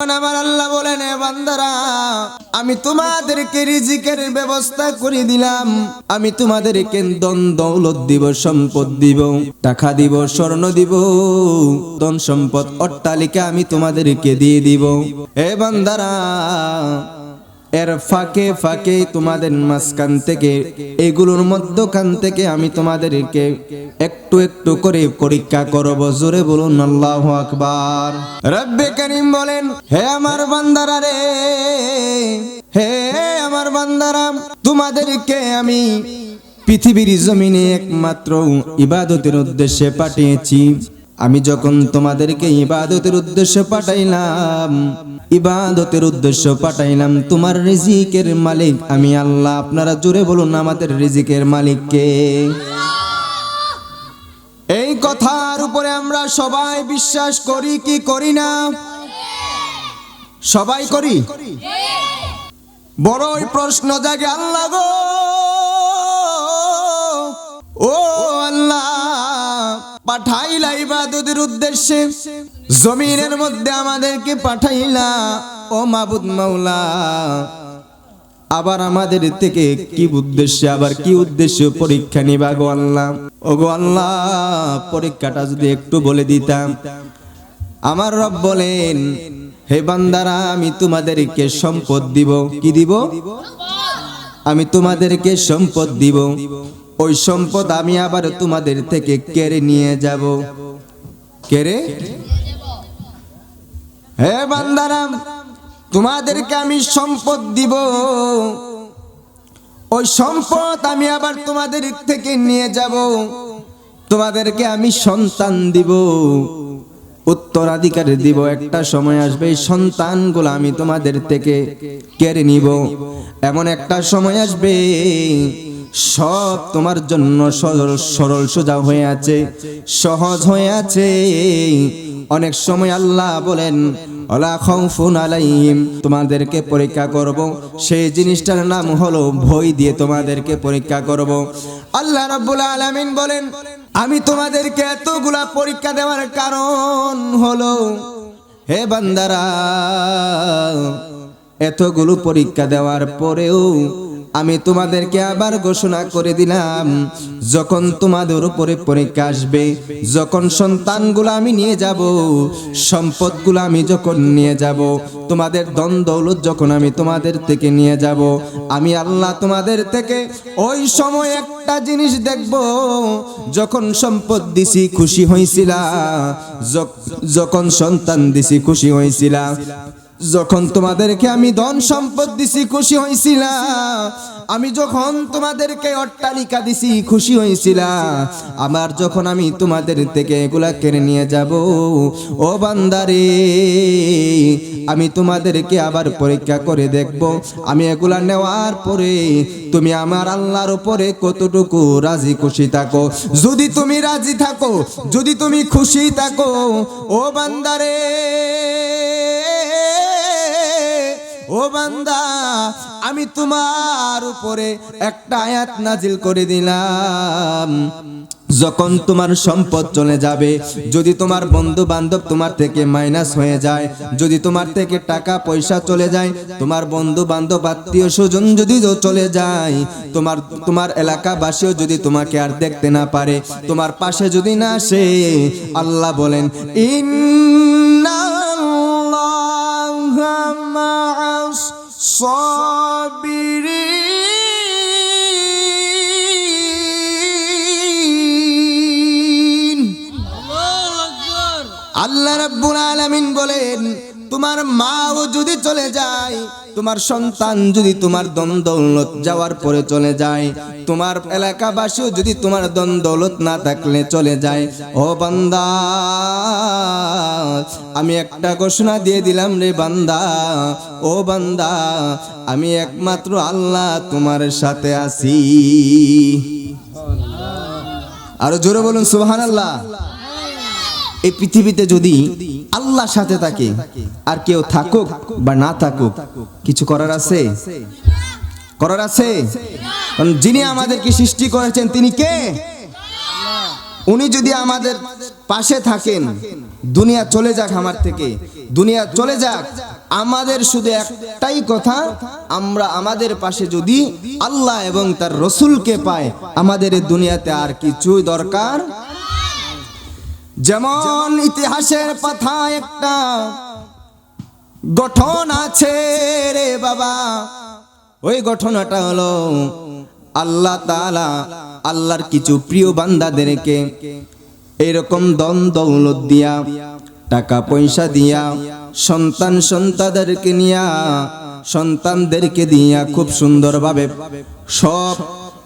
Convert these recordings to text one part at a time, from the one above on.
আমার আল্লাহ বলেন, এ বান্দারা, আমি তোমাদেরকে রিজিকের ব্যবস্থা করে দিলাম। আমি তোমাদেরকে ধন দৌলত দিব, সম্পদ দিব, টাকা দিব, স্বর্ণ দিব, ধন সম্পদ অট্টালিকা আমি তোমাদেরকে দিয়ে দিব। এ বান্দারা, এর ফাঁকে ফাঁকে তোমাদের মাঝখান থেকে, এগুলোর মধ্যখান থেকে আমি তোমাদেরকে একটু একটু করে পরীক্ষা করব। জোরে বলুন আল্লাহু আকবার। রব্বে কারীম বলেন, হে আমার বান্দারা রে, হে আমার বান্দারা, তোমাদেরকে আমি পৃথিবীর জমিনে একমাত্র ইবাদতের উদ্দেশ্যে পাঠিয়েছি। আমি যখন তোমাদেরকে ইবাদতের উদ্দেশ্যে পাঠাইলাম, তোমার রিজিকের মালিক আমি আল্লাহ। আপনারা জোরে বলুন, আমাদের রিজিকের মালিক কে? এই কথার উপরে আমরা সবাই বিশ্বাস করি কি করি না? সবাই করি। বড়ই প্রশ্ন জাগে, আল্লাহ গো, ও আল্লাহ, পাঠাইলা ইবাদতের উদ্দেশ্যে, জমিনের মধ্যে আমাদেরকে পাঠাইলা, ও মাবুদ মাওলা, আবার আমাদের থেকে কি উদ্দেশ্যে, আবার কি উদ্দেশ্যে পরীক্ষা নিবা গো আল্লাহ? ও গো আল্লাহ, পরীক্ষাটা যদি একটু বলে দিতাম। আমার রব বলেন, হে বান্দারা, আমি তোমাদেরকে সম্পদ দিব। কি দিব? আমি তোমাদেরকে সম্পদ দিব। ওই সম্পদ আমি আবার তোমাদের থেকে কেড়ে নিয়ে যাব। কেড়ে? হে বান্দারা, তোমাদেরকে আমি সম্পদ দিব, ওই সম্পদ আমি আবার তোমাদের থেকে নিয়ে যাব। তোমাদেরকে আমি সন্তান দিব, উত্তরাধিকার দিব। একটা সময় আসবে, এই সন্তানগুলো আমি তোমাদের থেকে কেড়ে নিব। এমন একটা সময় আসবে, সব তোমার জন্য সরল সোজা হয়ে আছে, সহজ হয়ে আছে। অনেক সময় আল্লাহ বলেন, ওয়ালা খাউফুন আলাইহিম, তোমাদেরকে পরীক্ষা করব। সেই জিনিসটার নাম হলো ভয় দিয়ে তোমাদেরকে পরীক্ষা করব। আল্লাহ রাব্বুল আলামিন বলেন, আমি তোমাদেরকে এতগুলা পরীক্ষা দেওয়ার কারণ হলো, হে বান্দারা, এতগুলো পরীক্ষা দেওয়ার পরেও আমি তোমাদেরকে আবার ঘোষণা করে দিলাম, যখন তোমাদের উপরে পরীক্ষা আসবে, যখন সন্তানগুলো আমি নিয়ে যাব, সম্পদগুলো আমি যখন নিয়ে যাব, তোমাদের ধন দৌলত যখন আমি তোমাদের থেকে নিয়ে যাব, আমি আল্লাহ তোমাদের থেকে ওই সময় একটা জিনিস দেখব। যখন সম্পদ দিছি খুশি হইছিলা, যখন সন্তান দিছি খুশি হইছিলা, যখন তোমাদেরকে আমি ধন সম্পদ দিছি খুশি হইছিলা, আমি যখন তোমাদেরকে অট্টালিকা দিছি খুশি হইছিলা, আবার যখন আমি তোমাদের থেকে এগুলা কেড়ে নিয়ে যাব, ও বান্দারে, আমি তোমাদেরকে আবার পরীক্ষা করে দেখব। আমি এগুলা নেওয়ার পরে তুমি আমার আল্লাহর উপরে কতটুকু রাজি খুশি থাকো। যদি তুমি রাজি থাকো, যদি তুমি খুশি থাকো, ও বান্দারে, ও বান্দা, আমি তোমার উপরে একটা আয়াত নাজিল করে দিলাম। যখন তোমার সম্পদ চলে যাবে, যদি তোমার বন্ধু বান্ধব তোমার থেকে মাইনাস হয়ে যায়, যদি তোমার থেকে টাকা পয়সা চলে যায়, তোমার বন্ধু বান্ধব আত্মীয় স্বজন যদি চলে যায়, তোমার এলাকাবাসীও যদি তোমাকে আর দেখতে না পারে, তোমার পাশে যদি না আসে, আল্লাহ বলেন, ইন্নাল্লাহা মা'আস সাবিরিন। আল্লাহ রাব্বুল আলামিন বলেন, তোমার মাও যদি চলে যায়, তোমার সন্তান যদি তোমার ধন দৌলত যাওয়ার পরে চলে যায়, তোমার এলাকাবাসীও যদি তোমার ধন দৌলত না থাকলে চলে যায়, ও বান্দা, আমি একটা ঘোষণা দিয়ে দিলাম রে বান্দা, ও বান্দা, আমি একমাত্র আল্লাহ তোমার সাথে আছি। আরো জোরে বলুন সুবহানাল্লাহ। এই পৃথিবীতে যদি আল্লাহর সাথে থাকে, আর কেউ থাকুক বা না থাকুক, কিছু করার আছে? করার আছে? কারণ যিনি আমাদেরকে সৃষ্টি করেছেন তিনি কে? উনি যদি আমাদের পাশে থাকেন, দুনিয়া চলে যাক আমার থেকে, দুনিয়া চলে যাক, আমাদের শুধু একটাই কথা, আমরা আমাদের পাশে যদি আল্লাহ এবং তার রসুলকে পাই, আমাদের এই দুনিয়াতে আর কিছুই দরকার। যেমন ইতিহাসের পাতায় একটা গঠন আছে রে বাবা, ওই ঘটনাটা হলো আল্লাহ তাআলা আল্লাহর কিছু প্রিয় বান্দাদেরকে এরকম ধন দৌলত দিয়া, টাকা পয়সা দিয়া, সন্তানদেরকে নিয়া, সন্তানদেরকে দিয়া খুব সুন্দরভাবে সব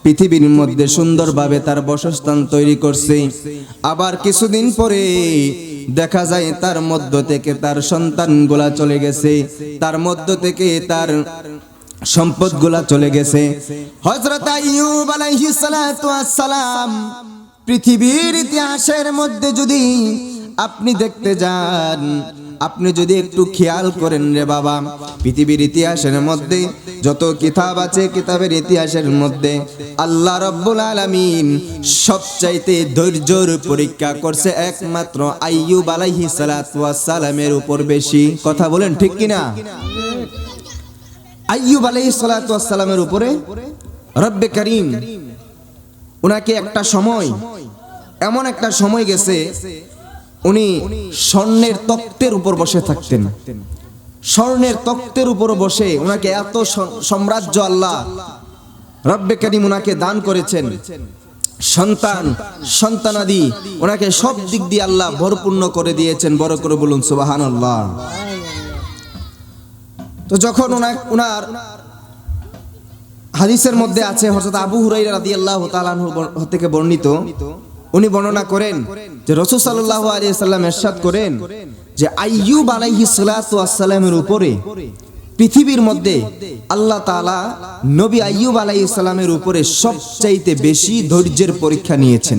পৃথিবীর মধ্যে সুন্দরভাবে তার বাসস্থান তৈরি করছে। আবার কিছুদিন পরে দেখা যায় তার মধ্য থেকে তার সন্তানগুলা চলে গেছে, তার মধ্য থেকে তার সম্পদগুলা চলে গেছে। হযরত আইয়ুব আলাইহিস সালাতু ওয়াস সালাম পৃথিবীর ইতিহাসের মধ্যে যদি আপনি দেখতে যান, আপনি যদি একটু খেয়াল করেন রে বাবা, পৃথিবীর ইতিহাসের মধ্যে যত কিতাব আছে, কিতাবের ইতিহাসের মধ্যে আল্লাহ রাব্বুল আলামিন সবচাইতে ধৈর্যের পরীক্ষা করছে একমাত্র আইয়ুব আলাইহিস সালাতু ওয়াস সালামের উপর বেশি। কথা বলেন ঠিক কিনা? আইয়ুব আলাইহিস সালাতু ওয়াস সালামের উপরে রব্বে কারীম উনাকে একটা সময়, এমন একটা সময় গেছে, উনি স্বর্ণের তক্তের উপর বসে থাকতেন। স্বর্ণের তক্তের উপর বসে উনাকে এত সাম্রাজ্য আল্লাহ রব্বে কারীম উনাকে দান করেছেন, সন্তানাদি ওনাকে সব দিক দিয়ে আল্লাহ ভরপূর্ণ করে দিয়েছেন। বড় করে বলুন সুবহানাল্লাহ। তো যখন উনার হাদিসের মধ্যে আছে, হযরত আবু হুরায়রা রাদিয়াল্লাহু তাআলা আনহু থেকে বর্ণিত, উনি বর্ণনা করেন যে রাসূল সাল্লাল্লাহু আলাইহি ওয়াসাল্লাম ইরশাদ করেন যে আইয়ুব আলাইহিস সালাতু ওয়াস সালামের উপরে, পৃথিবীর মধ্যে আল্লাহ তাআলা নবী আইয়ুব আলাইহিস সালামের উপরে সবচাইতে বেশি ধৈর্যের পরীক্ষা নিয়েছেন।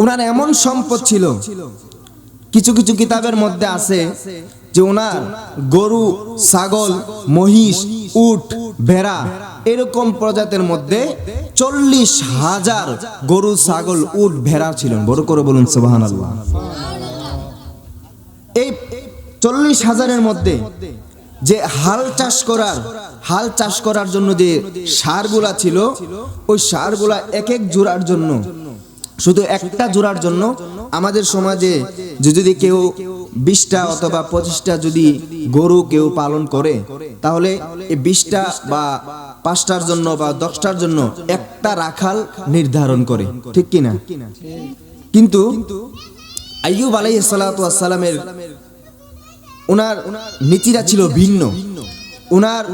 ওনার এমন সম্পদ ছিল, কিছু কিছু কিতাবের মধ্যে আছে যে ওনার গরু, ছাগল, মহিষ, উট, ভেড়া এরকম প্রজাতির মধ্যে 40,000 গরু, ছাগল, উট, ভেড়া ছিলেন। বড় করে বলুন সুবহানাল্লাহ। এই 40,000-এর মধ্যে যে হাল চাষ করার জন্য যে সারগুলা ছিল, ওই সারগুলা এক এক জোড়ার জন্য, শুধু একটা জোড়ার জন্য আমাদের সমাজে যদি কেউ 20টা অথবা 25টা যদি গরু কেউ পালন করে, তাহলে এই 20টা বা 5টার জন্য বা 10টার জন্য একটা রাখাল নির্ধারণ করে, ঠিক কিনা? কিন্তু আইয়ুব আলাইহিস সালাতু ওয়াস সালামের ওনার নীতিটা ছিল ভিন্ন। ওনার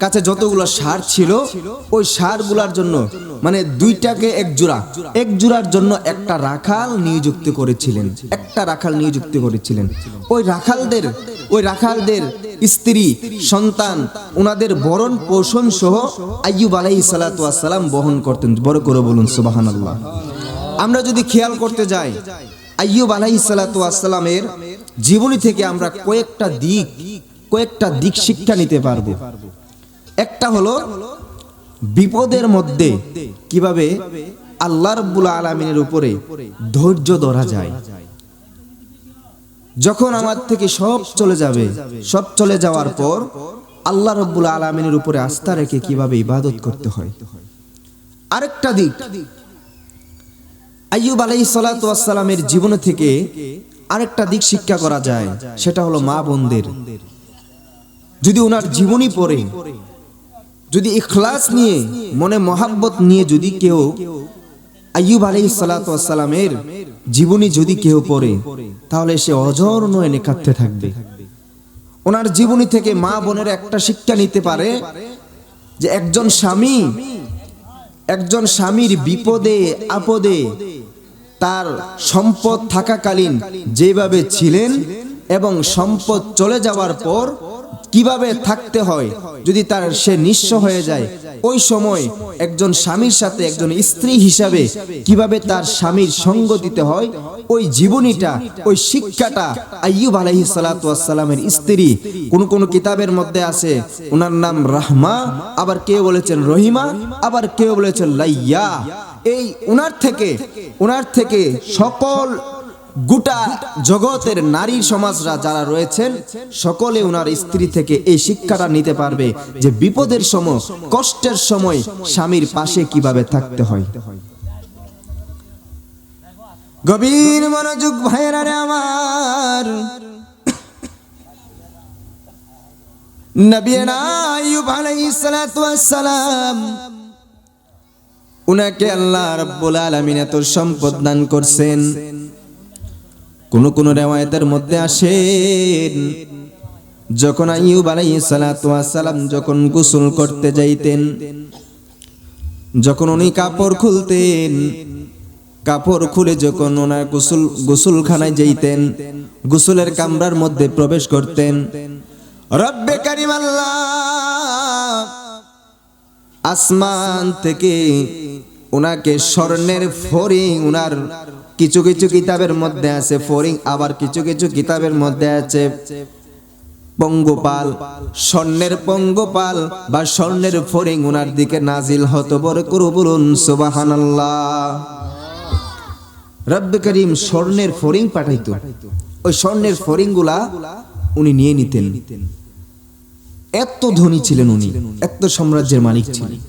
কাছে যতগুলো সার ছিল, ওই সারগুলোর জন্য মানে 2টাকে এক জোড়ার জন্য একটা রাখাল নিযুক্ত করেছিলেন, ওই রাখালদের স্ত্রী, সন্তান, ওনাদের ভরণ পোষণ সহ আইয়ুব আলাইহিস সালাতু ওয়াস সালাম বহন করতেন। বড় করে বলুন সুবহানাল্লাহ। আমরা যদি খেয়াল করতে যাই, আইয়ুব আলাইহিস সালাতু ওয়াস সালামের জীবনী থেকে আমরা কয়েকটা দিক শিক্ষা নিতে পারবো। একটা হলো বিপদের মধ্যে কিভাবে আল্লাহ রাব্বুল আলামিনের উপরে ধৈর্য ধরা যায়। যখন আমার থেকে সব চলে যাওয়ার পর আল্লাহ রাব্বুল আলামিনের উপরে আস্থা রেখে কিভাবে ইবাদত করতে হয়। আরেকটা দিক, আইয়ুব আলাইহিস সালাতু ওয়াস সালামের জীবন থেকে আরেকটা দিক শিক্ষা করা যায়, সেটা হলো মা বোনদের। যদি ওনার জীবনী পড়ে, যদি ইখলাস নিয়ে, মনে মহাব্বত নিয়ে যদি কেউ আইয়ুব আলাইহিস সালাতু ওয়াস সালামের জীবনী যদি কেউ পড়ে, তাহলে সে অজর নয়নে কাঁদতে থাকবে। ওনার জীবনী থেকে মা বোনের একটা শিক্ষা নিতে পারে যে একজন স্বামীর বিপদে আপদে তার সম্পদ থাকাকালীন যেভাবে ছিলেন এবং সম্পদ চলে যাওয়ার পর কিভাবে থাকতে হয়, যদি তার সে নিঃস্ব হয়ে যায়, ওই সময় একজন স্বামীর সাথে একজন স্ত্রী হিসাবে কিভাবে তার স্বামীর সঙ্গ দিতে হয়, ওই জীবনীটা, ওই শিক্ষাটা আইয়ুব আলাইহিস সালাতু ওয়াস সালামের স্ত্রী কোন কোন কিতাবের মধ্যে আছে ওনার নাম রাহমা, আবার কেউ বলেছেন রহিমা, আবার কেউ বলেছেন লাইয়া। এই ওনার থেকে সকল গোটা জগতের নারী সমাজরা যারা রয়েছেন সকলে ওনার স্ত্রী থেকে এই শিক্ষাটা নিতে পারবে যে বিপদের সময়, কষ্টের সময় স্বামীর পাশে কিভাবে থাকতে হয়। গভীর মনোযোগ ভাইয়েরা রে আমার, নবিয়ানা আইয়ুব আলাইহিস সালাতু ওয়াস সালাম, উনাকে আল্লাহ রাব্বুল আলামিন এত সম্পদ দান করছেন। কোন কোন রিওয়ায়াতের মধ্যে আসেন যখন আইয়ুব আলাইহিস সালাতু ওয়াস সালাম যখন গোসল করতে যাইতেন, যখন উনি কাপড় খুলতেন, কাপড় খুলে যখন ওনার গোসলখানায় যাইতেন, গোসলের কামরার মধ্যে প্রবেশ করতেন, রব্বে কারীম আল্লাহ আসমান থেকে ওনাকে স্বর্ণের ফড়িং, ওনার কিছু কিছু কিতাবের মধ্যে আছে ফড়িং, আবার কিছু কিছু কিতাবের মধ্যে আছে পঙ্গপাল, স্বর্ণের পঙ্গপাল বা স্বর্ণের ফড়িং ওনার দিকে নাজিল হতো। বড় করে বলুন সুবহানাল্লাহ। রব্বে করিম স্বর্ণের ফড়িং পাঠাইতো, ওই স্বর্ণের ফড়িং গুলা উনি নিয়ে নিতেন। এত ধনী ছিলেন উনি, এত সাম্রাজ্যের মালিক ছিলেন।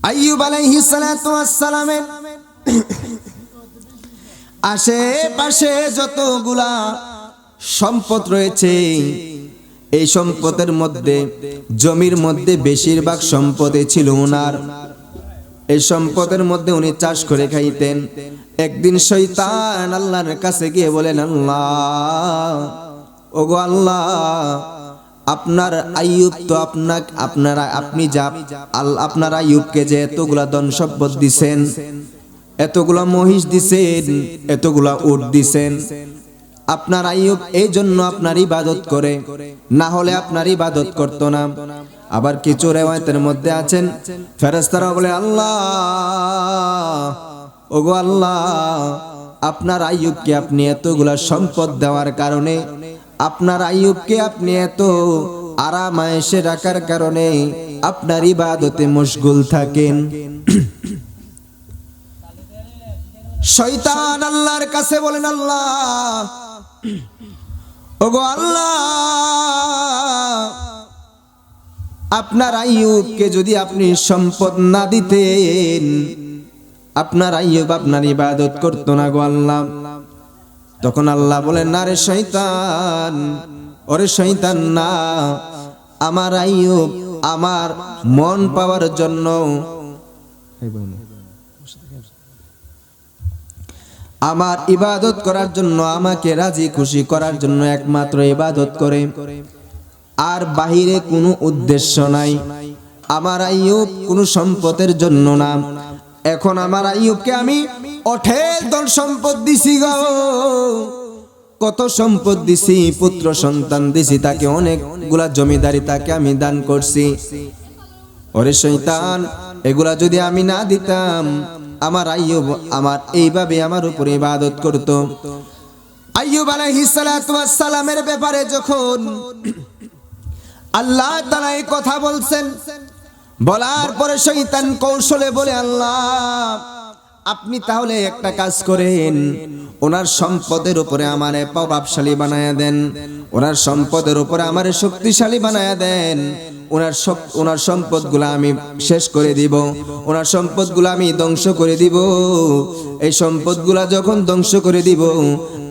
আইয়ুব আলাইহিস সালাতু ওয়াস সালামের আশেপাশে যতগুলা সম্পদ রয়েছে, এই সম্পদের মধ্যে জমির মধ্যে বেশিরভাগ সম্পদে ছিল ওনার। এই সম্পদের মধ্যে উনি চাষ করে খাইতেন। একদিন শয়তান আল্লাহর কাছে গিয়ে বলেন, আল্লাহ, ওগো আল্লাহ, আপনার আইয়ুব তো আপনার আইয়ুবকে যে এতগুলা ধন সম্পদ দিছেন, এতগুলা মহিষ দিছেন, এতগুলা উট দিছেন, আপনার আইয়ুব এই জন্য আপনার ইবাদত করে, না হলে আপনার ইবাদত করতো না। আবার কিছু রিওয়ায়াতের মধ্যে আছেন ফেরেশতারা বলে, আল্লাহ, ওগো আল্লাহ, আপনার আইয়ুবকে আপনি এতগুলা সম্পদ দেওয়ার কারণে, আপনার আইয়ুবকে আপনি এত আরামায়েশে রাখার কারণে আপনার ইবাদতে মশগুল থাকেন। শয়তান আল্লাহর কাছে বলেন, আল্লাহ, ওগো আল্লাহ, আপনার আইয়ুবকে যদি আপনি সম্পদ না দিতেন, আপনার আইয়ুব আপনার ইবাদত করতো না গো আল্লাহ। তখন আল্লাহ বলেন, না রে শয়তান, ওরে শয়তান না, আমার আইয়ুব আমার মন পাওয়ার জন্য, আমার ইবাদত করার জন্য, আমাকে রাজি খুশি করার জন্য একমাত্র ইবাদত করে, আর বাহিরে কোনো উদ্দেশ্য নাই। আমার আইয়ুব কোনো সম্পদের জন্য না। এখন আমার আইয়ুবকে আমি অঢেল ধন সম্পদ দিছি গো, কত সম্পদ দিছি, পুত্র সন্তান দিছি, তাকে অনেকগুলা জমিদারি তাকে আমি দান করছি। ওরে শয়তান, এগুলা যদি আমি না দিতাম, আমার আইয়ুব আমার এইভাবে আমার উপরে ইবাদত করত। আইয়ুব আলাইহিস সালাতু ওয়াস সালামের ব্যাপারে যখন আল্লাহ তাআলা এই কথা বলছেন, বলার পরে শয়তান কৌশলে বলে, আল্লাহ, আপনি তাহলে একটা কাজ করেন, ওনার সম্পদের উপরে আমারে প্রভাবশালী বানায়া দেন, ওনার সম্পদের উপরে আমারে শক্তিশালী বানায়া দেন, ওনার সম্পদগুলো আমি শেষ করে দিব, ওনার সম্পদগুলো আমি ধ্বংস করে দিব। এই সম্পদগুলো যখন ধ্বংস করে দিব,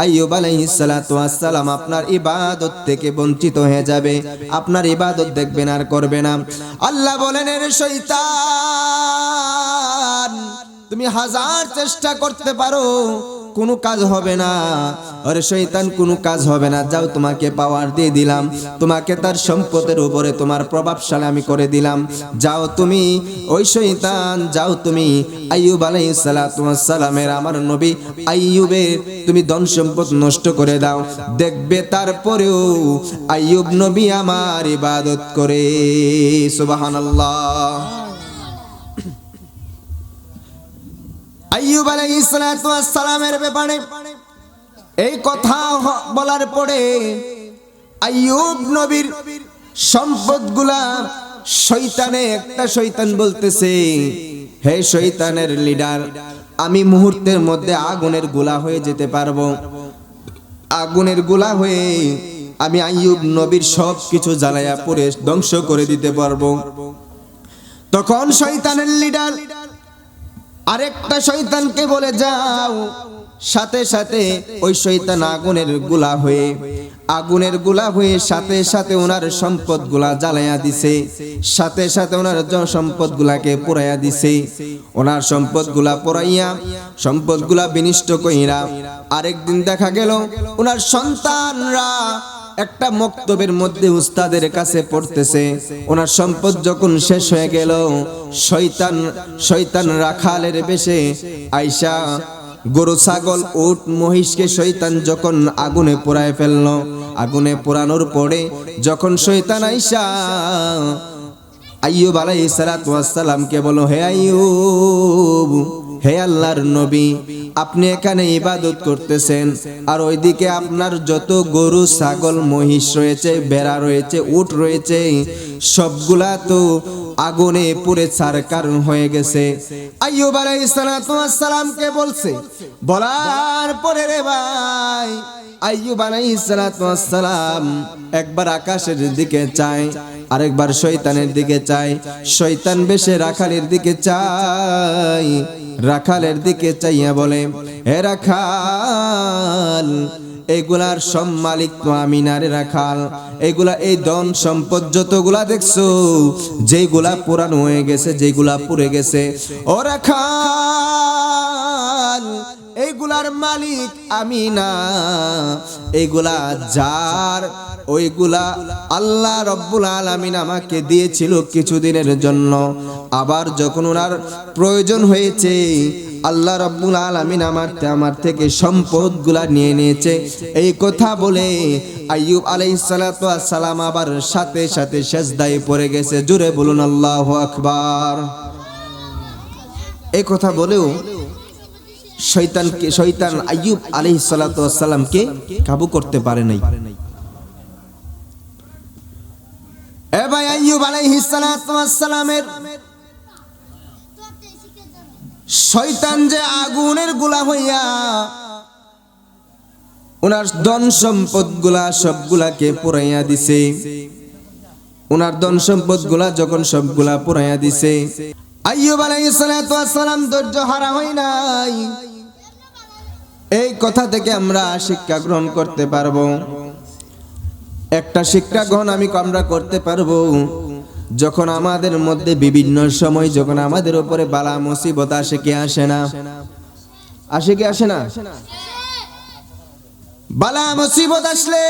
আইয়ুব আলাইহিস সালাতু ওয়াস সালাম আপনার ইবাদত থেকে বঞ্চিত হয়ে যাবে, আপনার ইবাদত দেখবেন আর করবে না। আল্লাহ বলেন, এর শয়তান, তুমি হাজার চেষ্টা করতে পারো, কোনো কাজ হবে না। আরে শয়তান কোনো কাজ হবে না, যাও তোমাকে পাওয়ার দিয়ে দিলাম, তোমাকে তার সম্পদের উপরে তোমার প্রভাবশালী আমি করে দিলাম, যাও তুমি ওই শয়তান, যাও তুমি আইয়ুব আলাইহিস সালাতু ওয়াস সালামের আমার নবী আইয়ুবের তুমি ধন সম্পদ নষ্ট করে দাও, দেখবে তারপরেও আইয়ুব নবী আমার ইবাদত করে। সুবহানাল্লাহ। আইয়ুব আলাইহিস সালাতু ওয়াস সালামের ব্যাপারে এই কথা বলার পরে আইয়ুব নবীর সম্পদগুলা শয়তানে, একটা শয়তান বলতেছে, হে শয়তানের লিডার, আমি মুহূর্তের মধ্যে আগুনের গোলা হয়ে যেতে পারবো, আগুনের গোলা হয়ে আমি আইয়ুব নবীর সব কিছু জ্বালায়া পুড়ে ধ্বংস করে দিতে পারবো। তখন শয়তানের লিডার আরেকটা শয়তানকে বলে যাও, সাথে সাথে ওই শয়তান আগুনের গোলা হয়ে সাথে সাথে ওনার সম্পদগুলা জ্বালায়া দিছে, সাথে সাথে ওনার সম্পদগুলাকে পোড়াইয়া দিছে। ওনার সম্পদগুলা পোড়াইয়া সম্পদগুলা বিনষ্ট কইরা আরেকদিন দেখা গেল ওনার সন্তানরা একটা মক্তবের মধ্যে উস্তাদের কাছে পড়তেছে। ওনার সম্পদ যখন শেষ হয়ে গেল, শয়তান রাখালের বেশে আইসা গরু ছাগল উট মহিষকে শয়তান যখন আগুনে পোড়ায় ফেললো, আগুনে পোড়ানোর পরে যখন শয়তান আইসা আইয়ুব আলাইহিস সালাতু ওয়াস সালামকে বলো, হে আইয়ুব, হে আল্লাহর নবী, আপনি এখানে ইবাদত করতেছেন আর ওইদিকে আপনার যত গরু ছাগল মহিষ রয়েছে, ভেড়া রয়েছে, উট রয়েছে, সবগুলা তো আগুনে পুড়ে ছারখার হয়ে গেছে। আইয়ুব আলাইহিস সালাতু ওয়াস সালামকে বলছে, বলার পরে রে ভাই আইয়ুব আলাইহিস সালাতু ওয়াস সালাম একবার আকাশের দিকে চায়, আরেকবার শয়তানের দিকে চায়, শয়তান বেশে রাখালের দিকে চায়, রাখালের দিকে চাইয়া বলে, হে রাখাল, এগুলার সব মালিক তো আমি না রে রাখাল, এগুলা এই ধন সম্পদ যতগুলা দেখছো, যেগুলা পুরানো হয়ে গেছে, যেগুলা পুড়ে গেছে, ও রাখাল, এইগুলার মালিক আমি না, এইগুলা যার, ওইগুলা আল্লাহ রব্বুল আলামিন আমাকে দিয়েছিল কিছুদিনের জন্য, আবার যখন ওনার প্রয়োজন হয়েছে আল্লাহ রব্বুল আলামিন আমার থেকে সম্পদগুলা নিয়ে নিয়েছে। এই কথা বলে আইয়ুব আলাইহিস সালাতু ওয়াস সালাম আবার সাথে সাথে সিজদায় পড়ে গেছে। জোরে বলুন আল্লাহু আকবার। এই কথা বলেও শয়তান আইয়ুব আলাইহিস সালাতু ওয়াস সালামকে কাবু করতে পারে নাই। এ ভাই, আইয়ুব আলাইহিস সালাতু ওয়াস সালামের শয়তান যে আগুনের গোলা হইয়া ওনার ধন সম্পদ গুলা সবগুলাকে পোড়াইয়া দিছে, ওনার ধন সম্পদ গুলা যখন সবগুলা পোড়াইয়া দিছে, আইয়ুব আলাইহিস সালাতু ওয়াস সালাম ধৈর্য হারা হয় নাই। এই কথা থেকে আমরা শিক্ষা গ্রহণ করতে পারবো। একটা শিক্ষা গ্রহণ আমরা করতে পারবো, যখন আমাদের মধ্যে বিভিন্ন সময় যখন আমাদের উপরে বালা মুসিবত আসে, কি আসে না? আসে কি আসে না? বালা মুসিবত আসলে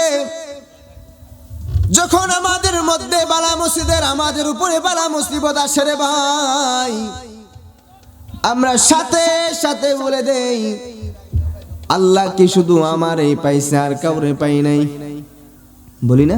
যখন আমাদের মধ্যে আমাদের উপরে বালা মুসিবত আসে রে ভাই, আমরা সাথে সাথে বলে দেই, আল্লাহ কি শুধু আমার এই পাইছে আর কাউরে পাই নাই? বলি না?